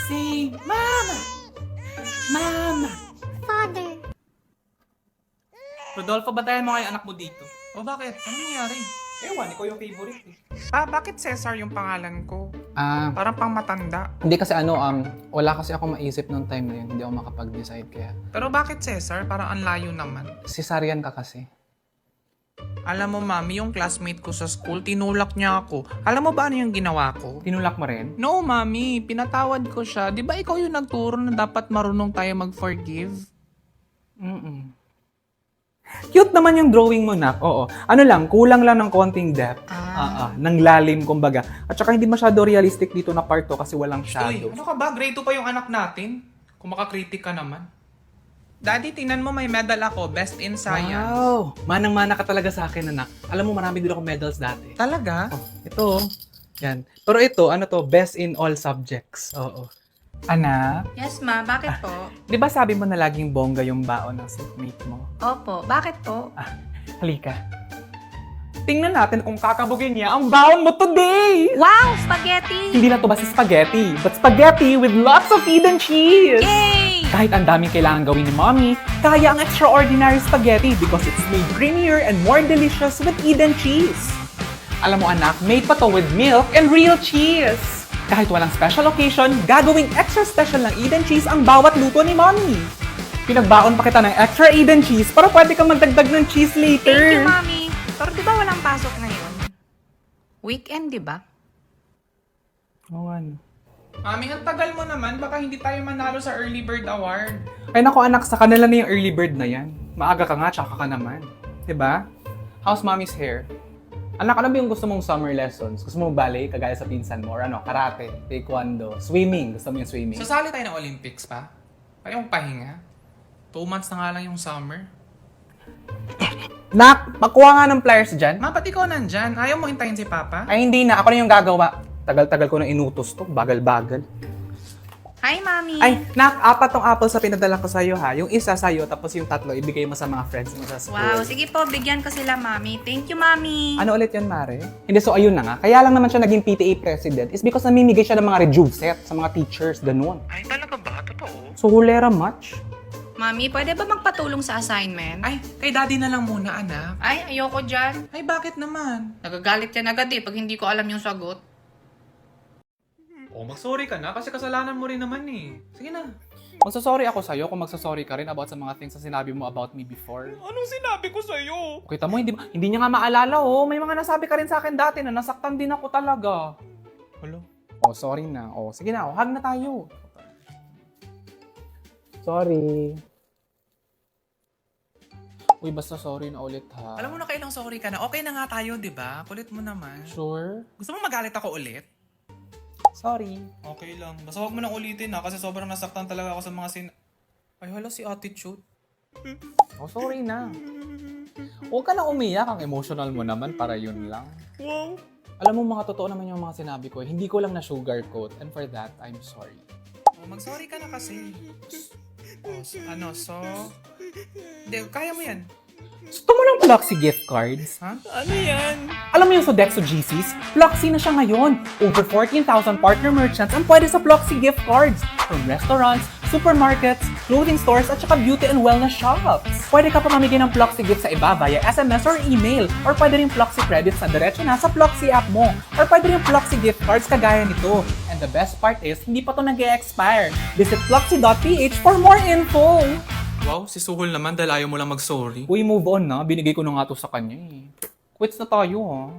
Say, Mama! Mama! Father. Rodolfo, batayan mo kayo anak mo dito. O bakit? Anong nangyari? Ewan, ikaw yung favorite eh. Bakit Cesar yung pangalan ko? Parang Parang pang matanda. hindi kasi wala kasi ako maisip nung time na yun. Hindi ako makapag-decide kaya. Pero bakit Cesar? Parang ang layo naman. Cesarean ka kasi. Alam mo, Mami, yung classmate ko sa school, tinulak niya ako. Alam mo ba ano yung ginawa ko? Tinulak mo rin? No, Mami. Pinatawad ko siya. Di ba ikaw yung nagturo na dapat marunong tayo mag-forgive? Cute naman yung drawing mo, Nak. Oo. Ano lang, kulang lang ng konting depth. Ng lalim, kumbaga. At saka hindi masyado realistic dito na part to kasi walang Uy, shadow. ano ka ba? Grade 2 pa yung anak natin. Kung makakritik ka naman. Daddy, tingnan mo may medal ako. Best in science. Wow! Manang-mana ka talaga sa akin, anak. Alam mo, marami din ako medals dati. Talaga? Oh, ito. Yan. Pero ito, ano to? Best in all subjects. Oo. Anak, Yes, ma. Bakit po? di ba sabi mo na laging bongga yung baon ng seatmate mo? Opo. Bakit po? Halika. Tingnan natin kung kakabugin niya ang baon mo today! Wow! Spaghetti! Hindi na to basta spaghetti, but spaghetti with lots of Eden cheese! Yay! Kahit ang daming kailangan gawin ni Mommy, kaya ang extraordinary spaghetti because it's made creamier and more delicious with Eden cheese. Alam mo anak, made pa to with milk and real cheese. Kahit walang special occasion, gagawing extra special ng Eden cheese ang bawat luto ni Mommy. Pinagbaon pa kita ng extra Eden cheese para pwede kang magdagdag ng cheese later. Thank you, Mami. Pero di ba walang pasok ngayon? Weekend, di ba? Oo, ano. Mami, ang tagal mo naman. Baka hindi tayo manalo sa Early Bird Award. Ay nako anak, sa kanila na yung early bird na yan. Maaga ka nga, tsaka ka naman. Diba? How's mommy's hair? Anak, ano ba yung gusto mong summer lessons? Gusto mo ballet, kagaya sa pinsan mo? Or ano, karate, taekwondo, swimming? Gusto mo yung swimming? Sasali tayo ng Olympics pa? Kaya yung pahinga? 2 months na nga lang yung summer. Nak, makuha nga ng pliers dyan. Ma, ba't ikaw nandyan? Ayaw mo hintayin si Papa? Ay hindi na, ako na yung gagawa. Tagal-tagal ko na inutos to, bagal-bagal. Hi, Mami. Ay, Nak, 4 tong apple sa pinadala ko sa'yo ha. Yung isa sa'yo, tapos yung 3 ibigay mo sa mga friends mo sa school. Wow. Sige po, bigyan ko sila, Mami. Thank you, Mami. Ano ulit yun, Mare? Hindi, so ayun na nga. Kaya lang naman siya naging PTA president is because namimigay siya ng mga rejuve set sa mga teachers, ganun. Ay, talaga ba? Totoo? So, hulera much? Mami, pwede ba magpatulong sa assignment? Ay, kay Daddy na lang muna, anak. Ay, ayoko dyan. Ay, bakit naman? Nagagalit yan agad pag hindi ko alam yung sagot. Oh, mag-sorry ka na kasi kasalanan mo rin naman eh. Sige na. Magsasorry ako sa'yo kung magsasorry ka rin about sa mga things na sinabi mo about me before. Anong sinabi ko sa'yo? Kita mo, hindi niya nga maalala, oh. May mga nasabi ka rin sa akin dati na nasaktan din ako talaga. Hello? Oh, sorry na. Oh, sige na, oh, hug na tayo. Sorry. Uy, basta sorry na ulit, ha? Alam mo na kailang sorry ka na. Okay na nga tayo, di ba? Kulit mo naman. Sure? Gusto mo magalit ako ulit? Sorry. Okay lang. Basta huwag mo nang ulitin ha kasi sobrang nasaktan talaga ako sa mga Ay, hala si attitude. Oh, sorry na. Huwag ka na umiyak. Ang emotional mo naman para yun lang. Wow. Alam mo, mga totoo naman yung mga sinabi ko. Hindi ko lang na sugarcoat. And for that, I'm sorry. Oh, mag-sorry ka na kasi. Oh, so... Hindi, kaya mo yan. Gusto mo ng Pluxy gift cards? Ha? Ano yan? Alam mo yung Sodexo GCs? Pluxy na siya ngayon. Over 14,000 partner merchants ang pwede sa Pluxy gift cards. From restaurants, supermarkets, clothing stores, at saka beauty and wellness shops. Pwede ka pa mamigay ng Pluxy gift sa iba via SMS or email. Or pwede rin Pluxy credits na diretso na sa Pluxy app mo. Or pwede rin Pluxy gift cards kagaya nito. And the best part is, hindi pa to nag-e-expire. Visit pluxy.ph for more info. Wow, si Suhol naman dahil ayaw mo lang mag-sorry. Uy, move on na. Binigay ko na nga to sa kanya eh. Quits na tayo ha.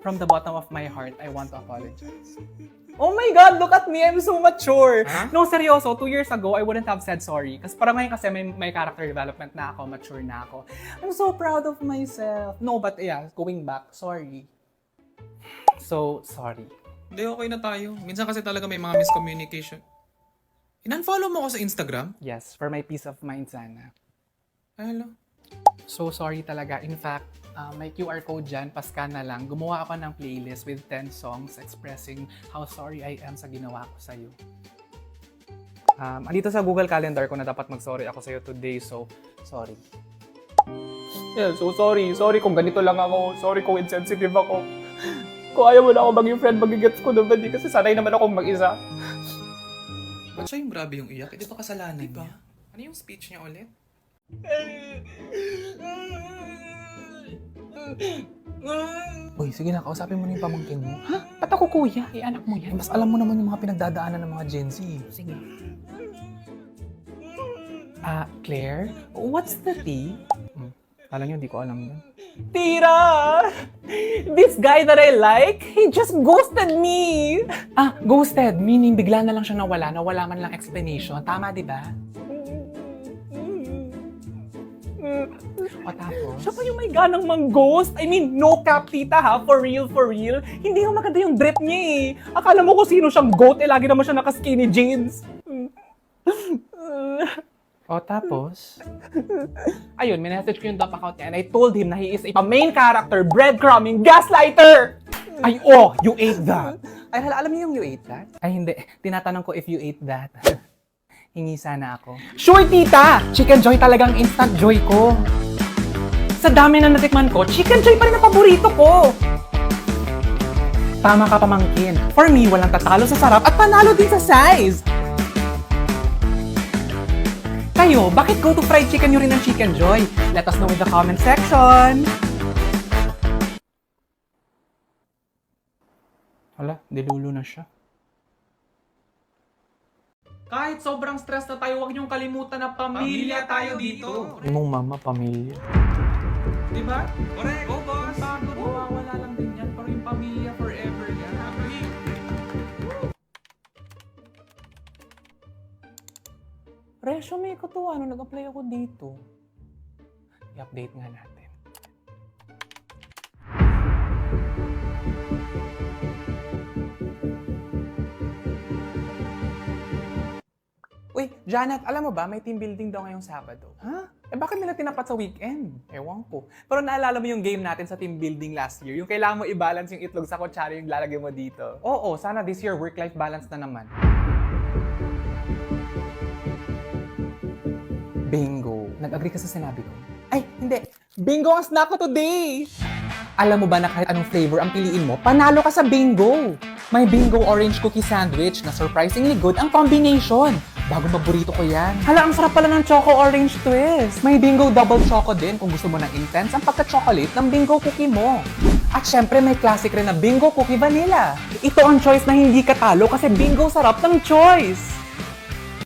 From the bottom of my heart, I want to apologize. Oh my God, look at me. I'm so mature. Huh? No, seryoso. 2 years ago, I wouldn't have said sorry. Kasi parang ngayon kasi may character development na ako. Mature na ako. I'm so proud of myself. No, but yeah, going back, sorry. So, sorry. Hindi, okay na tayo. Minsan kasi talaga may mga miscommunication. In-unfollow mo ko sa Instagram? Yes, for my peace of mind sana. Ay, hello. So sorry talaga. In fact, may QR code dyan, pascan na lang. Gumawa ako ng playlist with 10 songs expressing how sorry I am sa ginawa ko sa'yo. Andito sa Google Calendar ko na dapat mag-sorry ako sa'yo today, so sorry. Yeah, so sorry. Sorry kung ganito lang ako. Sorry kung insensitive ako. Kung ayaw mo na ako maging friend, magigets ko naman di kasi sanay naman akong mag-isa. Ba't siya yung grabe yung iyak? Di ba kasalanan niya? Ano yung speech niya ulit? Uy, sige na, kausapin mo na yung pamangkin mo. Ha? Ba't ako kuya? Anak mo yan. Mas alam mo naman yung mga pinagdadaanan ng mga Gen Z. Sige. Claire? What's the tea? Kala nyo, di ko alam yun. Tira! This guy that I like, he just ghosted me! Ghosted. Meaning, bigla na lang siya nawala man lang explanation. Tama, di ba? O tapos? Siya pa yung may ganang mang-ghost. I mean, no cap, tita ha? For real, for real. Hindi nga maganda yung drip niya eh. Akala mo kung sino siyang goat, lagi naman siya naka-skinny jeans. O tapos? Ayun, minessage ko yung dump account niya and I told him na he is a main character, breadcrumbing, gaslighter! Ay, you ate that. Ay, alam niyo yung you ate that? Ay, hindi. Tinatanong ko if you ate that. Hingi sana ako. Sure, tita! Chicken Joy talagang instant joy ko. Sa dami na natikman ko, Chicken Joy pa rin ang paborito ko. Tama ka, pamangkin. For me, walang tatalo sa sarap at panalo din sa size. Kayo, bakit go to fried chicken nyo rin ng Chicken Joy? Let us know in the comment section. Hala, dilulo na siya. Kahit sobrang stress na tayo, huwag niyong kalimutan na pamilya tayo dito. Mong mama, pamilya. Diba? Correct. Go, boss. Pagod, mawawala lang din yan. Pero yung pamilya forever yan. Resume ko to, nag-apply ako dito. I-update nga natin. Uy, Janet, alam mo ba, may team building daw ngayong Sabado. Ha? Bakit nila tinapat sa weekend? Ewan ko. Pero naalala mo yung game natin sa team building last year? Yung kailangan mo i-balance yung itlog sa kutsara yung lalagay mo dito. Oo, sana this year work-life balance na naman. Bingo. Nag-agree ka sa sinabi ko? Ay, hindi. Bingo ang snack ko today! Alam mo ba na kahit anong flavor ang piliin mo, panalo ka sa bingo! May bingo orange cookie sandwich na surprisingly good ang combination. Bagong paborito ko yan. Hala, ang sarap pala ng choco orange twist. May bingo double choco din kung gusto mo ng intense ang pagka-chocolate ng bingo cookie mo. At syempre may classic rin na bingo cookie vanilla. Ito ang choice na hindi katalo kasi bingo sarap ng choice.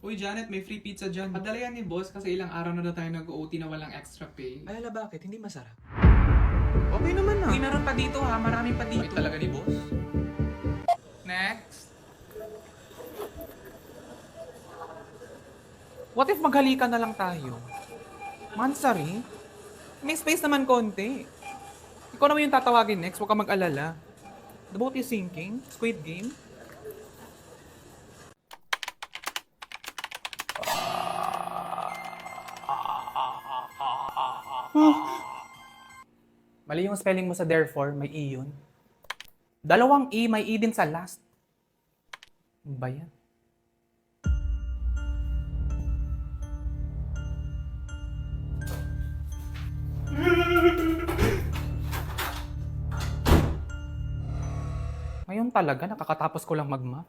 Uy, Janet, may free pizza dyan. Padala yan ni boss kasi ilang araw na daw tayo nag-OT na walang extra pay. Ay, ala, bakit? Hindi masarap. Okay naman na. Uy, meron pa dito ha. Marami pa dito. Ay, talaga ni boss? Next. What if maghalikan na lang tayo? Mansari? May space naman konti. Ikaw naman yung tatawagin next, huwag ka mag-alala. The boat is sinking. Squid Game. Mali yung spelling mo sa therefore, may E yun. Dalawang E, may E din sa last. Ano ba yan? Ngayon talaga, nakakatapos ko lang magma.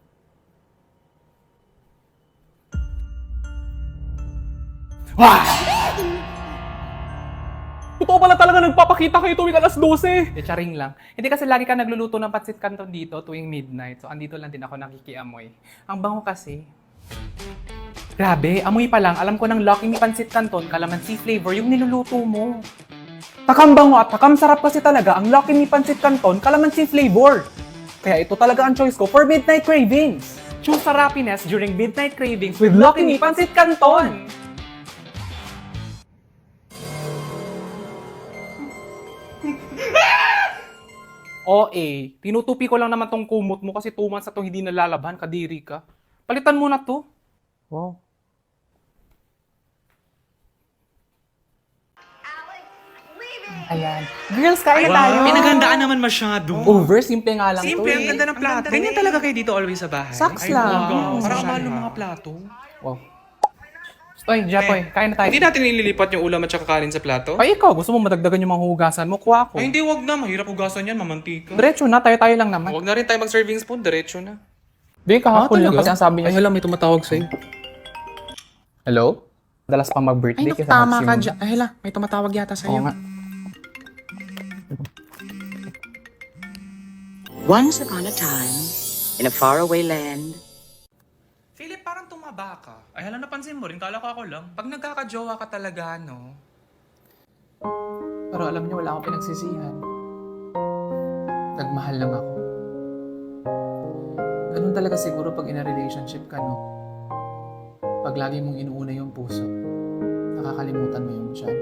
Wah! Totoo pala talaga nagpapakita kayo tuwing alas 12. Charing lang. Hindi kasi lagi ka nagluluto ng pancit canton dito tuwing midnight. So, andito lang din ako nakikiamoy. Ang bango kasi. Grabe, amoy pa lang. Alam ko ng Lucky Me pancit canton, calamansi flavor yung niluluto mo. Takam bango at takam sarap kasi talaga ang Lucky Me pancit canton, calamansi flavor. Kaya ito talaga ang choice ko for midnight cravings. Choose our happiness during midnight cravings with Lucky Me pancit canton. Tinutupi ko lang naman tong kumot mo kasi 2 months na tong hindi nalalaban, kadiri ka. Palitan mo na to. Wow. Ayan. Girls, kain na tayo. Pinaghandaan naman masyado. Over, simple nga lang Simple, to ang ganda ng plato. Ganyan talaga kayo dito always sa bahay. Saks lang. Parang mahal ng mga plato. Wow. Oy, Japoy, kain na tayo. Hindi natin nililipat yung ulam at saka kanin sa plato? Ay, ikaw, gusto mo madagdagan yung mga hugasan mo? Kuha ko. Ay, hindi, wag na. Mahirap hugasan yan, mamantika. Diretso na, tayo-tayo lang naman. Wag na rin tayo mag-serving spoon, diretso na. Di, kahapon lang kasi ang sabi Ay, niya. hala, may tumatawag sa'yo. Hello? Madalas pang Ay, mag-birthday naku, kasi tama ka maximum. dyan. Ay, hala, may tumatawag yata Oo sa'yo. nga. Once upon a time, in a faraway land, Philip, parang tumaba ka. Ay, hala, napansin mo rin. Kala ko ako lang. Pag nagkakajowa ka talaga, no? Pero alam niyo, wala akong pinagsisihan. Nagmahal lang ako. Ganun talaga siguro pag in a relationship ka, no? Pag lagi mong inuuna yung puso, nakakalimutan mo yung tiyan.